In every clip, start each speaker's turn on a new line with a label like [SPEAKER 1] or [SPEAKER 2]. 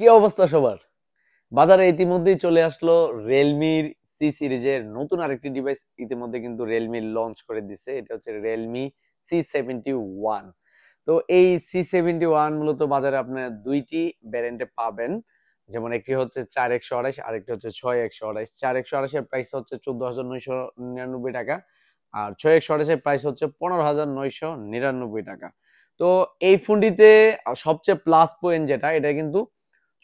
[SPEAKER 1] কি অবস্থা সবার? বাজারে ইতিমধ্যেই চলে আসলো রিয়েলমির সি সিরিজের নতুন আরেকটি ডিভাইস। ইতিমধ্যে কিন্তু রিয়েলমি লঞ্চ করে দিছে। এটা হচ্ছে রিয়েলমি C71। তো এই C71 মূলত বাজারে আপনার দুইটি ভ্যারিয়েন্টে পাবেন। যেমন একটি হচ্ছে 4128, আরেকটি হচ্ছে 6128। 4128 এর প্রাইস হচ্ছে 14,999 টাকা, আর 6128 এর প্রাইস হচ্ছে 15,999 টাকা। তো এই ফোনটিতে সবচেয়ে প্লাস পয়েন্ট যেটা, এটা কিন্তু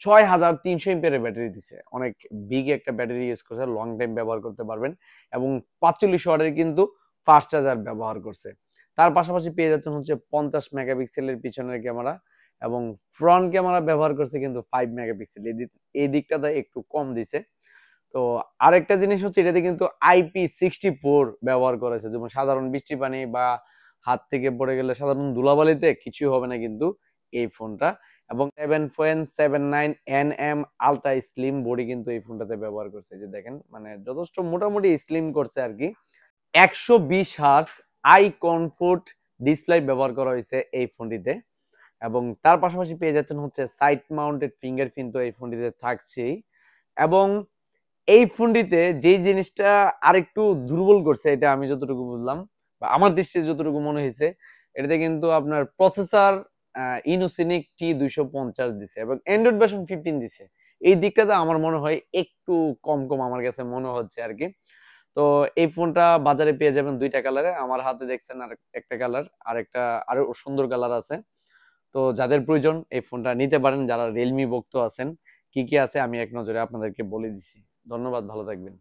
[SPEAKER 1] 6,300 ব্যাটারি দিছে। অনেক বিগ একটা ব্যাটারি ইউজ করছে, লং টাইম ব্যবহার করতে পারবেন। এবং 45 ওয়াটের কিন্তু ফাস্ট চার্জার ব্যবহার করছে। তার পাশাপাশি পেয়ে যাচ্ছেন হচ্ছে 50 মেগাপিক্সেলের পিছনের ক্যামেরা, এবং ফ্রন্ট ক্যামেরা ব্যবহার করছে কিন্তু 5 মেগাপিক্সেল। এই দিকটাতে একটু কম দিছে। তো আরেকটা জিনিস হচ্ছে, এটাতে কিন্তু IP64 ব্যবহার করেছে, যেমন সাধারণ বৃষ্টি পানি বা হাত থেকে পড়ে গেলে সাধারণ ধুলাবালিতে কিছুই হবে না কিন্তু এই ফোনটা। এবং 7.79 nm আলট্রা স্লিম বডি কিন্তু এই ফোনটাতে ব্যবহার করছে। যে দেখেন, মানে যথেষ্ট মোটামুটি স্লিম করছে আর কি। 120 হার্জ আই কমফোর্ট ডিসপ্লে ব্যবহার করা হয়েছে এই ফোনটিতে। এবং তার পাশাপাশি পেয়ে যাচ্ছেন হচ্ছে সাইড মাউন্টেড ফিঙ্গারপ্রিন্ট, তো এই ফোনটিতে থাকছেই। এবং এই ফোনটিতে যে জিনিসটা আরেকটু দুর্বল করছে, এটা আমি যতটুকু বুঝলাম বা আমার দৃষ্টিতে যতটুকু মনে হয়েছে, এটাতে কিন্তু আপনার প্রসেসর ইনোসিনিক T250 দিছে এবং অ্যান্ড্রয়েড ভার্সন 15 দিছে। এই দিকটাতে আমার মনে হয় একটু কম কম আমার কাছে মনে হচ্ছে আর কি। তো এই ফোনটা বাজারে পেয়ে যাবেন দুইটা কালারে। আমার হাতে দেখছেন আর একটা কালার, আর একটা আরো সুন্দর কালার আছে। তো যাদের প্রয়োজন এই ফোনটা নিতে পারেন, যারা রিয়েলমি ভক্ত আছেন। কি কি আছে আমি এক নজরে আপনাদেরকে বলে দিছি। ধন্যবাদ, ভালো থাকবেন।